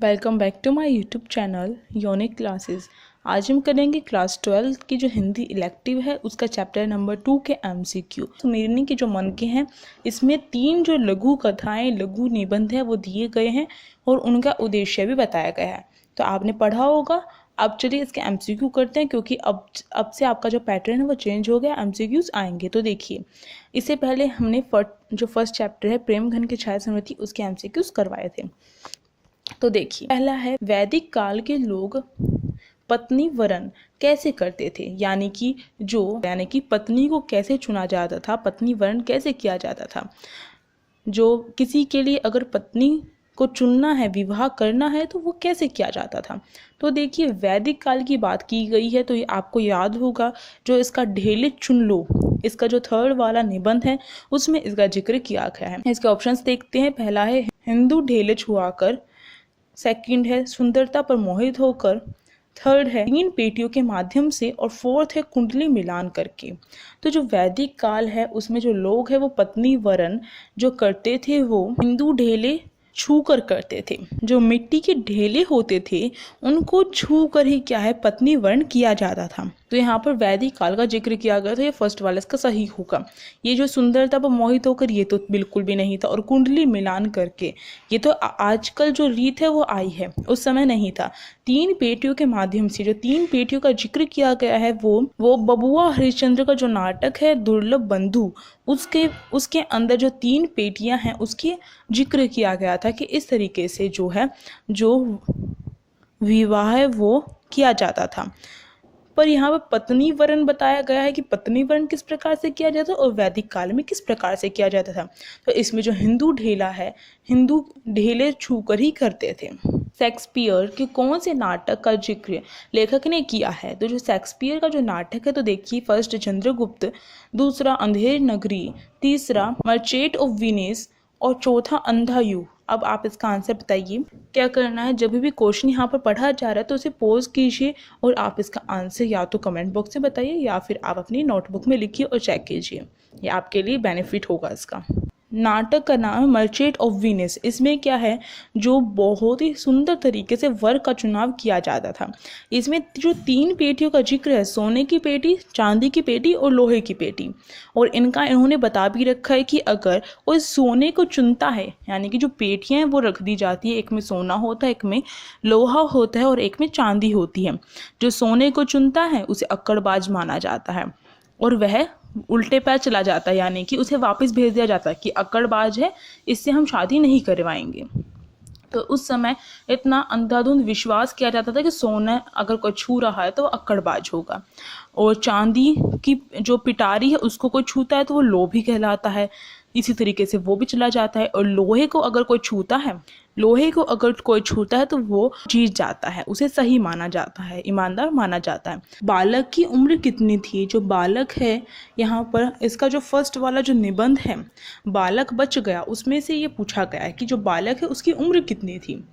Welcome back to my YouTube channel unique classes. आज हम करेंगे क्लास 12 की जो हिंदी इलेक्टिव है उसका चैप्टर नंबर 2 के एमसीक्यू। सुमेरनी के जो मनके हैं इसमें 3 जो लघु कथाएं लघु निबंध है वो दिए गए हैं और उनका उद्देश्य भी बताया गया है। तो आपने पढ़ा होगा। अब चलिए इसके एमसीक्यू करते हैं क्योंकि अब से आपका जो पैटर्न है वो चेंज हो गया, एमसीक्यूज आएंगे। तो देखिए, इससे पहले हमने जो फर्स्ट चैप्टर है प्रेम घन की छाया स्मृति उसके एमसीक्यूज करवाए थे। तो देखिए, पहला है वैदिक काल के लोग पत्नी वरण कैसे करते थे, यानी कि पत्नी को कैसे चुना जाता था, पत्नी वरण कैसे किया जाता था। जो किसी के लिए अगर पत्नी को चुनना है, विवाह करना है, तो वो कैसे किया जाता था। तो देखिए, वैदिक काल की बात की गई है तो ये आपको याद होगा, जो इसका ढेले चुन लो, इसका जो थर्ड वाला निबंध है उसमें इसका जिक्र किया गया है। इसके ऑप्शंस देखते हैं। पहला है हिंदू ढेले छुआकर, सेकंड है सुंदरता पर मोहित होकर, थर्ड है 3 पेटियों के माध्यम से, और फोर्थ है कुंडली मिलान करके। तो जो वैदिक काल है उसमें जो लोग हैं वो पत्नी वरण जो करते थे वो हिंदू ढेले छू कर करते थे। जो मिट्टी के ढेले होते थे उनको छू कर ही क्या है पत्नी वर्ण किया जाता था। तो यहाँ पर वैदिक काल का जिक्र किया गया था, ये फर्स्ट वाला इसका सही होगा। ये जो सुंदरता पर मोहित होकर ये तो बिल्कुल भी नहीं था, और कुंडली मिलान करके ये तो आजकल जो रीत है वो आई है, उस समय नहीं था। 3 पेटियों के माध्यम से, जो 3 पेटियों का जिक्र किया गया है वो बबुआ हरिश्चंद्र का जो नाटक है दुर्लभ बंधु, उसके अंदर जो 3 पेटियां हैं उसके जिक्र किया गया था कि इस तरीके से जो विवाह है वो किया जाता था। पर यहाँ पर पत्नी वरण बताया गया है कि पत्नी वरण किस प्रकार से किया जाता और वैदिक काल में किस प्रकार से किया जाता था। तो इसमें जो हिंदू ढेला है, हिंदू ढेले छूकर ही करते थे। शेक्सपियर के कौन से नाटक का जिक्र लेखक ने किया है। तो जो शेक्सपियर का जो नाटक है तो देखिए, फर्स्ट चंद्रगुप्त, दूसरा अंधेर नगरी, तीसरा मर्चेंट ऑफ वेनिस और चौथा अंधा युग। अब आप इसका आंसर बताइए। क्या करना है, जब भी क्वेश्चन यहाँ पर पढ़ा जा रहा है तो उसे पॉज कीजिए और आप इसका आंसर या तो कमेंट बॉक्स में बताइए या फिर आप अपनी नोटबुक में लिखिए और चेक कीजिए। ये आपके लिए बेनिफिट होगा इसका। नाटक का नाम है मर्चेंट ऑफ वेनिस। इसमें क्या है, जो बहुत ही सुंदर तरीके से वर का चुनाव किया जाता था। इसमें जो 3 पेटियों का जिक्र है, सोने की पेटी, चांदी की पेटी और लोहे की पेटी, और इन्होंने बता भी रखा है कि अगर वो सोने को चुनता है, यानी कि जो पेटियां हैं वो रख दी जाती है, एक में सोना होता है, एक में लोहा होता है और एक में चांदी होती है। जो सोने को चुनता है उसे अक्कड़बाज माना जाता है और वह उल्टे पैर चला जाता है, यानी कि उसे वापस भेज दिया जाता है कि अक्कड़बाज है, इससे हम शादी नहीं करवाएंगे। तो उस समय इतना अंधाधुंध विश्वास किया जाता था कि सोना अगर कोई छू रहा है तो वो अक्कड़बाज होगा, और चांदी की जो पिटारी है उसको कोई छूता है तो वो लोभी कहलाता है। इसी तरीके से वो भी चला जाता है। और लोहे को अगर कोई छूता है तो वो जीत जाता है, उसे सही माना जाता है, ईमानदार माना जाता है। बालक की उम्र कितनी थी। जो बालक है यहाँ पर, इसका जो फर्स्ट वाला जो निबंध है बालक बच गया, उसमें से ये पूछा गया है कि जो बालक है उसकी उम्र कितनी थी।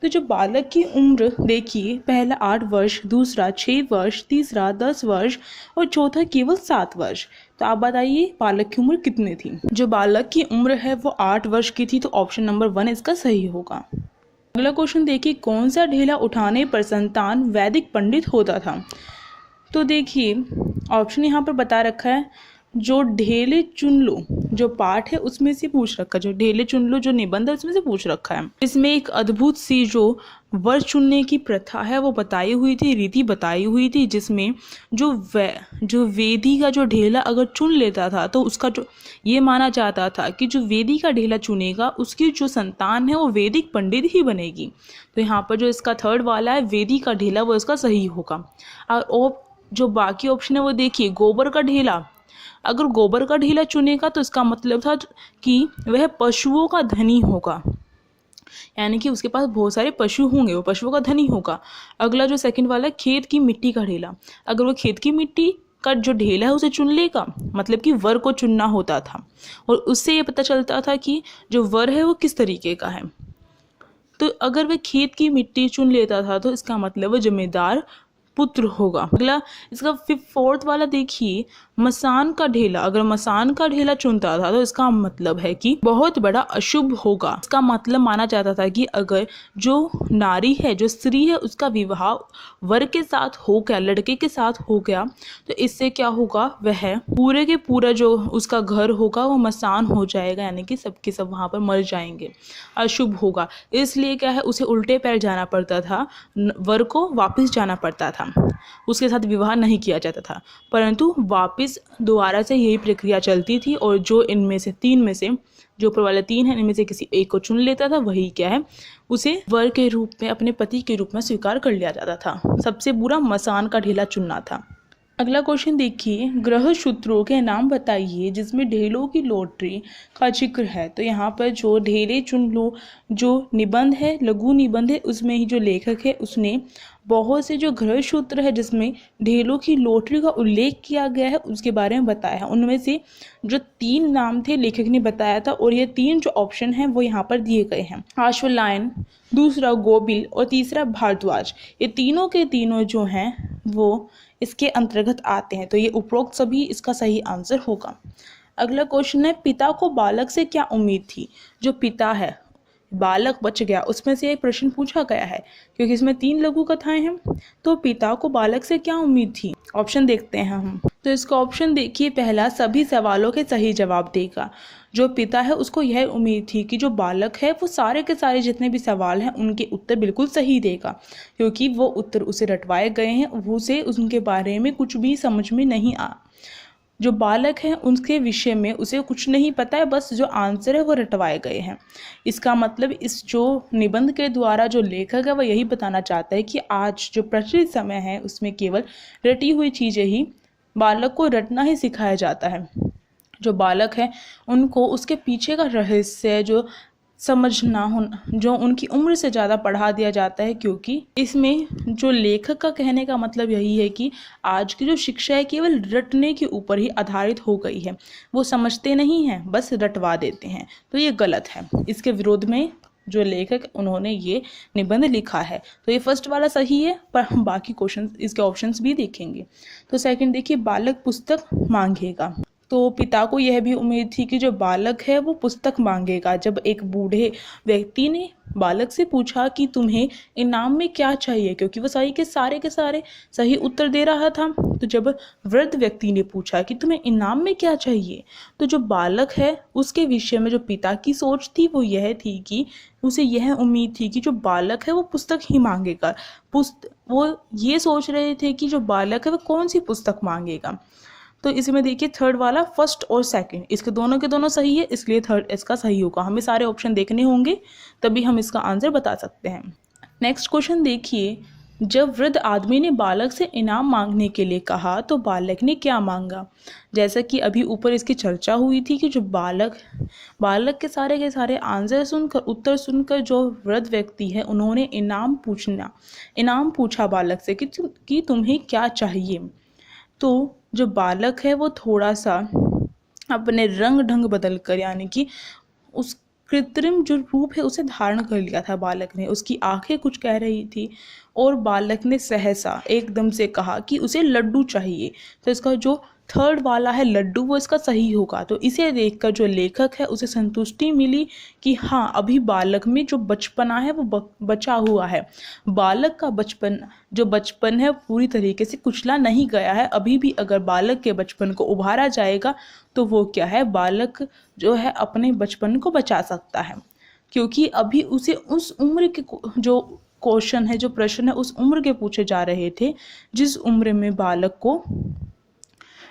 तो जो बालक की उम्र देखिए, पहला 8 वर्ष, दूसरा 6 वर्ष, तीसरा 10 वर्ष और चौथा केवल 7 वर्ष। तो आप बताइए बालक की उम्र कितनी थी। जो बालक की उम्र है वो 8 वर्ष की थी, तो ऑप्शन नंबर 1 इसका सही होगा। अगला क्वेश्चन देखिए, कौन सा ढेला उठाने पर संतान वैदिक पंडित होता था। तो देखिए, ऑप्शन यहाँ पर बता रखा है, जो ढेले चुन लो जो पाठ है उसमें से पूछ रखा है, जो ढेले चुन लो जो निबंध है उसमें से पूछ रखा है। इसमें एक अद्भुत सी जो वर चुनने की प्रथा है वो बताई हुई थी, रीति बताई हुई थी, जिसमें जो वेदी का जो ढेला अगर चुन लेता था तो उसका जो ये माना जाता था कि जो वेदी का ढेला चुनेगा उसकी जो संतान है वो वैदिक पंडित ही बनेगी। तो यहाँ पर जो इसका थर्ड वाला है वेदी का ढेला वो इसका सही होगा। और जो बाकी ऑप्शन है वो देखिए, गोबर का ढेला, अगर गोबर का ढेला चुनेगा तो इसका मतलब था कि वह पशुओं का धनी होगा, यानी कि उसके पास बहुत सारे पशु होंगे, वो पशुओं का धनी होगा। अगला जो सेकंड वाला है खेत की मिट्टी का ढेला, अगर वो खेत की मिट्टी का जो ढेला है उसे चुन लेगा, मतलब कि वर को चुनना होता था, और उससे ये पता चलता था कि जो वर है वो किस तरीके का है। तो अगर वह खेत की मिट्टी चुन लेता था तो इसका मतलब वो जमींदार पुत्र होगा। अगला इसका फोर्थ वाला देखिए, मसान का ढेला। अगर मसान का ढेला चुनता था तो इसका मतलब है कि बहुत बड़ा अशुभ होगा। इसका मतलब माना जाता था कि अगर जो नारी है, जो स्त्री है, उसका विवाह वर के साथ हो गया, लड़के के साथ हो गया, तो इससे क्या होगा, वह पूरे के पूरा जो उसका घर होगा वो मसान हो जाएगा, यानी कि सबके सब वहां पर मर जाएंगे, अशुभ होगा। इसलिए क्या है, उसे उल्टे पैर जाना पड़ता था, वर को वापस जाना पड़ता था, उसके साथ विवाह नहीं किया जाता था। परंतु वापस दोबारा से यही प्रक्रिया चलती थी, और जो इनमें से तीन में से, जो ऊपर वाले तीन है, इनमें से किसी एक को चुन लेता था, वही क्या है, उसे वर के रूप में, अपने पति के रूप में स्वीकार कर लिया जाता था। सबसे बुरा मसान का ढेला चुनना था। अगला क्वेश्चन देखिए, ग्रह सूत्रों के नाम बताइए जिसमें ढेलों की लॉटरी का जिक्र है। तो यहाँ पर जो ढेले चुन लो, जो निबंध है, लघु निबंध है, उसमें ही जो लेखक है उसने बहुत से जो ग्रह सूत्र है जिसमें ढेलों की लॉटरी का उल्लेख किया गया है उसके बारे में बताया है। उनमें से जो तीन नाम थे लेखक ने बताया था, और ये तीन जो ऑप्शन हैं वो यहाँ पर दिए गए हैं, आश्वलायन, दूसरा गोबिल और तीसरा भारद्वाज। ये तीनों के तीनों जो हैं वो इसके अंतर्गत आते हैं, तो ये उपरोक्त सभी इसका सही आंसर होगा। अगला क्वेश्चन है, पिता को बालक से क्या उम्मीद थी। जो पिता है, बालक बच गया, उसमें से एक प्रश्न पूछा गया है, क्योंकि इसमें तीन लघु कथाएं हैं। तो पिता को बालक से क्या उम्मीद थी, ऑप्शन देखते हैं हम। तो इसका ऑप्शन देखिए, पहला सभी सवालों के सही जवाब देगा। जो पिता है उसको यह उम्मीद थी कि जो बालक है वो सारे के सारे जितने भी सवाल हैं उनके उत्तर बिल्कुल सही देगा, क्योंकि वो उत्तर उसे रटवाए गए हैं, उसे उनके बारे में कुछ भी समझ में नहीं आ। जो बालक है उनके विषय में उसे कुछ नहीं पता है, बस जो आंसर है वो रटवाए गए हैं। इसका मतलब इस जो निबंध के द्वारा जो लेखक है वह यही बताना चाहता है कि आज जो प्रचलित समय है उसमें केवल रटी हुई चीज़ें ही, बालक को रटना ही सिखाया जाता है। जो बालक है उनको उसके पीछे का रहस्य जो समझना हो, जो उनकी उम्र से ज़्यादा पढ़ा दिया जाता है, क्योंकि इसमें जो लेखक का कहने का मतलब यही है कि आज की जो शिक्षा है केवल रटने के ऊपर ही आधारित हो गई है, वो समझते नहीं हैं, बस रटवा देते हैं। तो ये गलत है। इसके विरोध में जो लेखक उन्होंने ये निबंध लिखा है। तो ये फर्स्ट वाला सही है, पर हम बाकी क्वेश्चन, इसके ऑप्शंस भी देखेंगे। तो सेकंड देखिए, बालक पुस्तक मांगेगा। तो पिता को यह भी उम्मीद थी कि जो बालक है वो पुस्तक मांगेगा। जब एक बूढ़े व्यक्ति ने बालक से पूछा कि तुम्हें इनाम में क्या चाहिए, क्योंकि वो सही के सारे सही उत्तर दे रहा था, तो जब वृद्ध व्यक्ति ने पूछा कि तुम्हें इनाम में क्या चाहिए, तो जो बालक है उसके विषय में जो पिता की सोच थी वो यह थी कि उसे यह उम्मीद थी कि जो बालक है वो पुस्तक ही मांगेगा। वो ये सोच रहे थे कि जो बालक है वो कौन सी पुस्तक मांगेगा। तो इसमें देखिए थर्ड वाला, फर्स्ट और सेकंड, इसके दोनों के दोनों सही है, इसलिए थर्ड इसका सही होगा। हमें सारे ऑप्शन देखने होंगे तभी हम इसका आंसर बता सकते हैं। नेक्स्ट क्वेश्चन देखिए, जब वृद्ध आदमी ने बालक से इनाम मांगने के लिए कहा तो बालक ने क्या मांगा। जैसा कि अभी ऊपर इसकी चर्चा हुई थी कि जो बालक के सारे आंसर सुनकर, उत्तर सुनकर जो वृद्ध व्यक्ति है उन्होंने इनाम पूछा बालक से कि तुम्हें क्या चाहिए। तो जो बालक है वो थोड़ा सा अपने रंग ढंग बदल कर, यानी कि उस कृत्रिम जो रूप है उसे धारण कर लिया था बालक ने। उसकी आंखें कुछ कह रही थी और बालक ने सहसा एकदम से कहा कि उसे लड्डू चाहिए। तो इसका जो थर्ड वाला है लड्डू, वो इसका सही होगा। तो इसे देखकर जो लेखक है उसे संतुष्टि मिली कि हाँ, अभी बालक में जो बचपना है वो बचा हुआ है। बालक का बचपन है पूरी तरीके से कुचला नहीं गया है। अभी भी अगर बालक के बचपन को उभारा जाएगा तो वो क्या है, बालक जो है अपने बचपन को बचा सकता है, क्योंकि अभी उसे उस उम्र के जो क्वेश्चन है, जो प्रश्न है, उस उम्र के पूछे जा रहे थे जिस उम्र में बालक को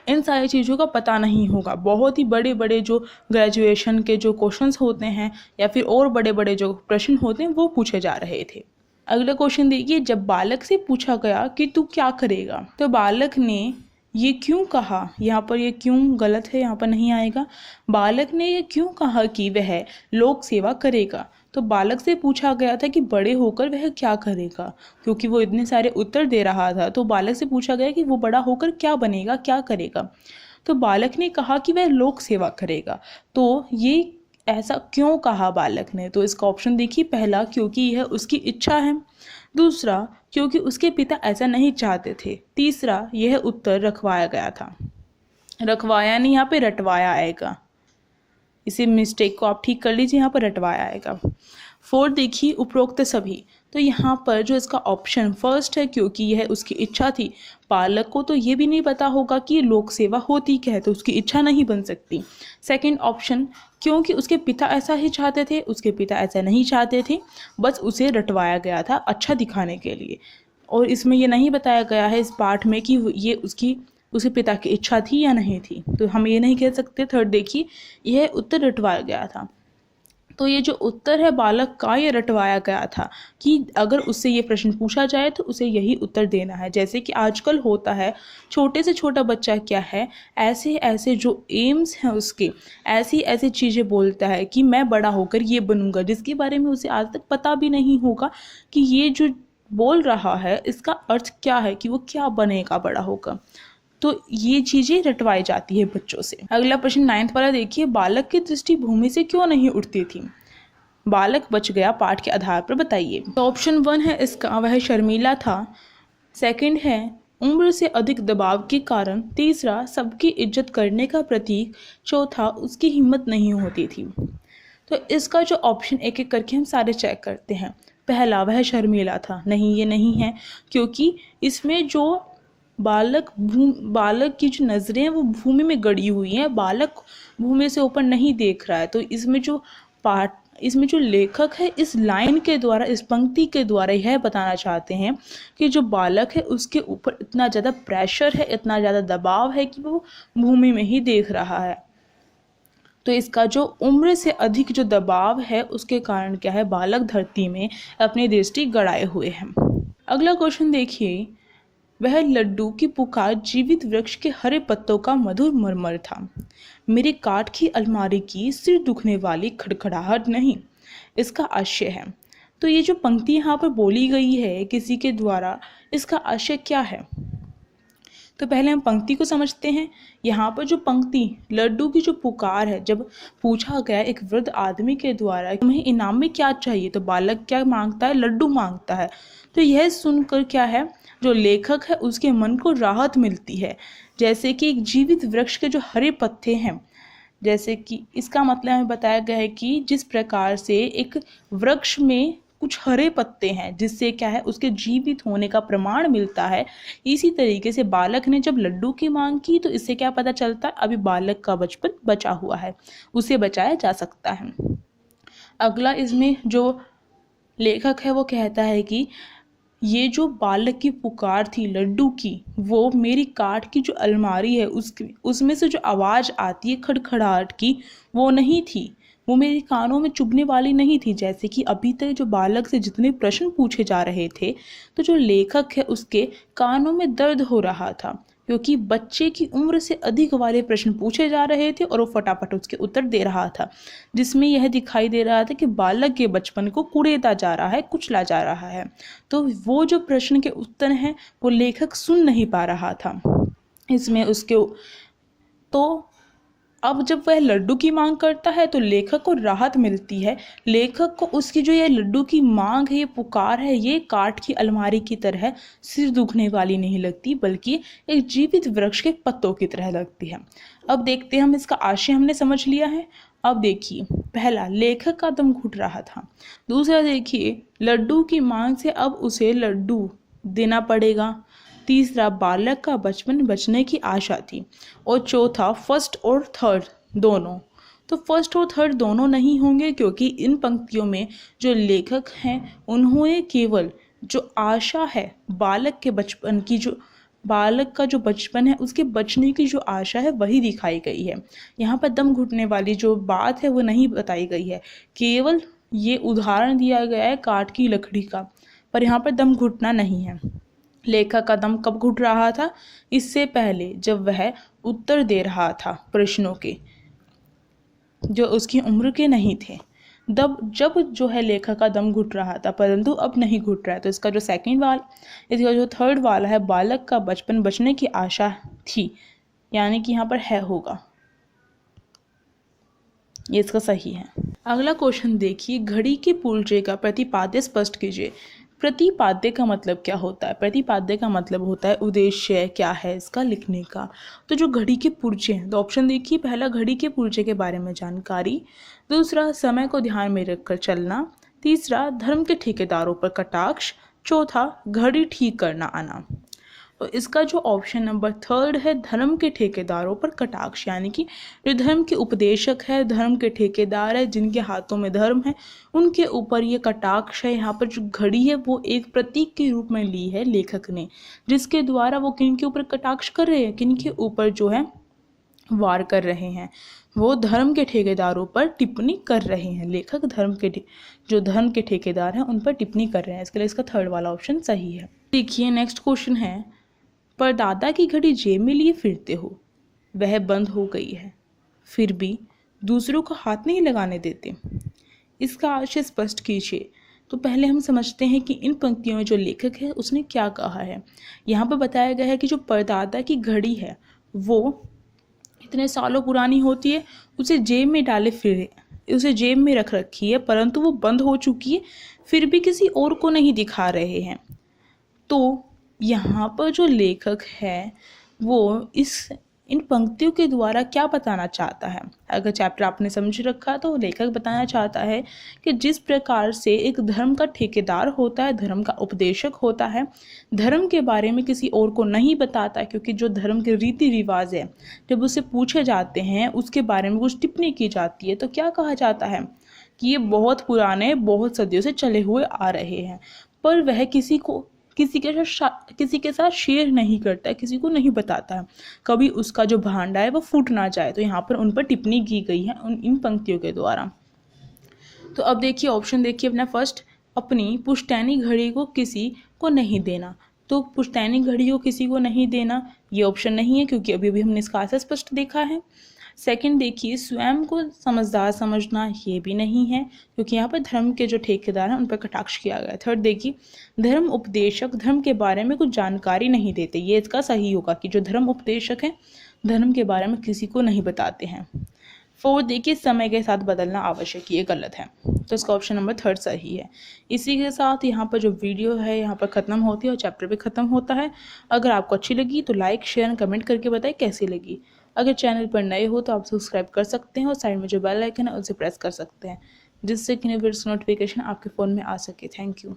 इन सारी चीज़ों का पता नहीं होगा। बहुत ही बड़े बड़े जो ग्रेजुएशन के जो क्वेश्चंस होते हैं या फिर और बड़े बड़े जो प्रश्न होते हैं वो पूछे जा रहे थे। अगला क्वेश्चन देखिए, जब बालक से पूछा गया कि तू क्या करेगा, तो बालक ने ये क्यों कहा। यहाँ पर ये क्यों गलत है, यहाँ पर नहीं आएगा। बालक ने ये क्यों कहा कि वह लोक सेवा करेगा। तो बालक से पूछा गया था कि बड़े होकर वह क्या करेगा, क्योंकि वो इतने सारे उत्तर दे रहा था। तो बालक से पूछा गया कि वो बड़ा होकर क्या बनेगा, क्या करेगा। तो बालक ने कहा कि वह लोक सेवा करेगा। तो ये ऐसा क्यों कहा बालक ने, तो इसका ऑप्शन देखिए, पहला क्योंकि यह उसकी इच्छा है, दूसरा क्योंकि उसके पिता ऐसा नहीं चाहते थे। तीसरा, यह उत्तर रखवाया गया था। रखवाया नहीं, यहाँ पे रटवाया आएगा, इसी मिस्टेक को आप ठीक कर लीजिए, यहाँ पर रटवाया आएगा। फोर्थ देखिए, उपरोक्त सभी। तो यहाँ पर जो इसका ऑप्शन फर्स्ट है, क्योंकि यह उसकी इच्छा थी। बालक को तो ये भी नहीं पता होगा कि लोक सेवा होती क्या है, तो उसकी इच्छा नहीं बन सकती। सेकंड ऑप्शन, क्योंकि उसके पिता ऐसा ही चाहते थे। उसके पिता ऐसा नहीं चाहते थे, बस उसे रटवाया गया था अच्छा दिखाने के लिए। और इसमें यह नहीं बताया गया है इस पाठ में कि ये उसके पिता की इच्छा थी या नहीं थी, तो हम ये नहीं कह सकते। थर्ड देखिए, यह उत्तर रटवाया गया था। तो ये जो उत्तर है बालक का, ये रटवाया गया था कि अगर उससे ये प्रश्न पूछा जाए तो उसे यही उत्तर देना है। जैसे कि आजकल होता है, छोटे से छोटा बच्चा क्या है, ऐसे ऐसे जो एम्स हैं उसके, ऐसी ऐसी चीज़ें बोलता है कि मैं बड़ा होकर ये बनूंगा, जिसके बारे में उसे आज तक पता भी नहीं होगा कि ये जो बोल रहा है इसका अर्थ क्या है, कि वो क्या बनेगा बड़ा होकर। तो ये चीज़ें रटवाई जाती है बच्चों से। अगला प्रश्न 9th वाला देखिए, बालक की दृष्टि भूमि से क्यों नहीं उठती थी? बालक बच गया, पाठ के आधार पर बताइए। तो ऑप्शन 1 है इसका, वह शर्मीला था। सेकंड है, उम्र से अधिक दबाव के कारण। तीसरा, सबकी इज्जत करने का प्रतीक। चौथा, उसकी हिम्मत नहीं होती थी। तो इसका जो ऑप्शन एक एक करके हम सारे चेक करते हैं। पहला, वह शर्मीला था। नहीं, ये नहीं है, क्योंकि इसमें जो बालक की जो नज़रें हैं वो भूमि में गड़ी हुई हैं, बालक भूमि से ऊपर नहीं देख रहा है। तो इसमें जो लेखक है इस लाइन के द्वारा, इस पंक्ति के द्वारा यह बताना चाहते हैं कि जो बालक है उसके ऊपर इतना ज़्यादा प्रेशर है, इतना ज़्यादा दबाव है कि वो भूमि में ही देख रहा है। तो इसका जो उम्र से अधिक जो दबाव है उसके कारण क्या है, बालक धरती में अपनी दृष्टि गड़ाए हुए हैं। अगला क्वेश्चन देखिए, वह लड्डू की पुकार जीवित वृक्ष के हरे पत्तों का मधुर मरमर था। मेरी काठ की अलमारी की सिर दुखने वाली खड़खड़ाहट नहीं। इसका आशय है। तो ये जो पंक्ति यहाँ पर बोली गई है किसी के द्वारा, इसका आशय क्या है? तो पहले हम पंक्ति को समझते हैं। यहाँ पर जो पंक्ति लड्डू की जो पुकार है, जब पूछा गया एक वृद्ध आदमी के द्वारा तुम्हें इनाम में क्या चाहिए, तो बालक क्या मांगता है, लड्डू मांगता है। तो यह सुनकर क्या है, जो लेखक है उसके मन को राहत मिलती है। जैसे कि एक जीवित वृक्ष के जो हरे पत्ते हैं, जैसे कि इसका मतलब हमें बताया गया है कि जिस प्रकार से एक वृक्ष में कुछ हरे पत्ते हैं जिससे क्या है उसके जीवित होने का प्रमाण मिलता है, इसी तरीके से बालक ने जब लड्डू की मांग की तो इससे क्या पता चलता है, अभी बालक का बचपन बचा हुआ है, उसे बचाया जा सकता है। अगला इसमें जो लेखक है वो कहता है कि ये जो बालक की पुकार थी लड्डू की, वो मेरी काठ की जो अलमारी है उसमें से जो आवाज़ आती है खड़खड़ाहट की, वो नहीं थी, वो मेरे कानों में चुभने वाली नहीं थी। जैसे कि अभी तक जो बालक से जितने प्रश्न पूछे जा रहे थे, तो जो लेखक है उसके कानों में दर्द हो रहा था, क्योंकि बच्चे की उम्र से अधिक वाले प्रश्न पूछे जा रहे थे और वो फटाफट उसके उत्तर दे रहा था, जिसमें यह दिखाई दे रहा था कि बालक के बचपन को कुड़ेदा जा रहा है, कुचला जा रहा है। तो वो जो प्रश्न के उत्तर हैं वो लेखक सुन नहीं पा रहा था इसमें उसके। तो अब जब वह लड्डू की मांग करता है तो लेखक को राहत मिलती है। लेखक को उसकी जो ये लड्डू की मांग है, ये पुकार है, ये काठ की अलमारी की तरह सिर दुखने वाली नहीं लगती, बल्कि एक जीवित वृक्ष के पत्तों की तरह लगती है। अब देखते हैं, हम इसका आशय हमने समझ लिया है। अब देखिए, पहला, लेखक का दम घुट रहा था। दूसरा देखिए, लड्डू की मांग से अब उसे लड्डू देना पड़ेगा। तीसरा, बालक का बचपन बचने की आशा थी। और चौथा, फर्स्ट और थर्ड दोनों। तो फर्स्ट और थर्ड दोनों नहीं होंगे, क्योंकि इन पंक्तियों में जो लेखक हैं उन्होंने केवल जो आशा है बालक के बचपन की, जो बालक का जो बचपन है उसके बचने की जो आशा है वही दिखाई गई है। यहाँ पर दम घुटने वाली जो बात है वो नहीं बताई गई है, केवल ये उदाहरण दिया गया है काठ की लकड़ी का, पर यहाँ पर दम घुटना नहीं है। लेखक का दम कब घुट रहा था? इससे पहले, जब वह उत्तर दे रहा था प्रश्नों के जो उसकी उम्र के नहीं थे, जब जो है लेखक का दम घुट रहा था, परंतु अब नहीं घुट रहा है। तो इसका जो इसका जो थर्ड वाला है, बालक का बचपन बचने की आशा थी, यानी कि यहाँ पर है होगा, ये इसका सही है। अगला क्वेश्चन देखिए, घड़ी के पुर्जे का प्रतिपाद्य स्पष्ट कीजिए। प्रतिपाद्य का मतलब क्या होता है? प्रतिपाद्य का मतलब होता है उद्देश्य क्या है इसका लिखने का। तो जो घड़ी के पुर्जे हैं, तो ऑप्शन देखिए, पहला घड़ी के पुर्जे के बारे में जानकारी, दूसरा समय को ध्यान में रखकर चलना, तीसरा धर्म के ठेकेदारों पर कटाक्ष, चौथा घड़ी ठीक करना आना। तो इसका जो ऑप्शन नंबर थर्ड है, धर्म के ठेकेदारों पर कटाक्ष, यानी कि जो धर्म के उपदेशक है, धर्म के ठेकेदार है, जिनके हाथों में धर्म है, उनके ऊपर ये कटाक्ष है। यहाँ पर जो घड़ी है वो एक प्रतीक के रूप में ली है लेखक ने, जिसके द्वारा वो किन के ऊपर कटाक्ष कर रहे हैं, किन के ऊपर जो है वार कर रहे हैं, वो धर्म के ठेकेदारों पर टिप्पणी कर रहे हैं। लेखक जो धर्म के ठेकेदार हैं उन पर टिप्पणी कर रहे हैं, इसके लिए इसका थर्ड वाला ऑप्शन सही है। देखिए नेक्स्ट क्वेश्चन है, परदादा की घड़ी जेब में लिए फिरते हो, वह बंद हो गई है, फिर भी दूसरों को हाथ नहीं लगाने देते, इसका आशय स्पष्ट कीजिए। तो पहले हम समझते हैं कि इन पंक्तियों में जो लेखक है उसने क्या कहा है। यहाँ पर बताया गया है कि जो परदादा की घड़ी है वो इतने सालों पुरानी होती है, उसे जेब में डाले फिरे, उसे जेब में रख रखी है, परंतु वो बंद हो चुकी है, फिर भी किसी और को नहीं दिखा रहे हैं। तो यहाँ पर जो लेखक है वो इन पंक्तियों के द्वारा क्या बताना चाहता है? अगर चैप्टर आपने समझ रखा तो लेखक बताना चाहता है कि जिस प्रकार से एक धर्म का ठेकेदार होता है, धर्म का उपदेशक होता है, धर्म के बारे में किसी और को नहीं बताता, क्योंकि जो धर्म के रीति रिवाज है जब उससे पूछे जाते हैं, उसके बारे में कुछ टिप्पणी की जाती है, तो क्या कहा जाता है कि ये बहुत पुराने, बहुत सदियों से चले हुए आ रहे हैं, पर वह किसी के साथ शेयर नहीं करता है, किसी को नहीं बताता है, कभी उसका जो भांडा है वो फूट ना जाए। तो यहाँ पर उन पर टिप्पणी की गई है इन पंक्तियों के द्वारा। तो अब देखिए ऑप्शन देखिए अपना फर्स्ट, अपनी पुश्तैनी घड़ी को किसी को नहीं देना। तो पुश्तैनी घड़ी को किसी को नहीं देना ये ऑप्शन नहीं है, क्योंकि अभी भी हमने इसका आंसर स्पष्ट देखा है। सेकंड देखिए, स्वयं को समझदार समझना, ये भी नहीं है, क्योंकि यहाँ पर धर्म के जो ठेकेदार हैं उन पर कटाक्ष किया गया है। थर्ड देखिए, धर्म उपदेशक धर्म के बारे में कुछ जानकारी नहीं देते, ये इसका सही होगा कि जो धर्म उपदेशक हैं धर्म के बारे में किसी को नहीं बताते हैं। फोर्थ देखिए, समय के साथ बदलना आवश्यक, ये गलत है, तो इसका ऑप्शन नंबर थर्ड सही है। इसी के साथ यहाँ पर जो वीडियो है यहाँ पर ख़त्म होती है और चैप्टर भी ख़त्म होता है। अगर आपको अच्छी लगी तो लाइक शेयर कमेंट करके बताएं कैसी लगी। अगर चैनल पर नए हो तो आप सब्सक्राइब कर सकते हैं और साइड में जो बेल आइकन है उसे प्रेस कर सकते हैं, जिससे कि नोटिफिकेशन आपके फ़ोन में आ सके। Thank you.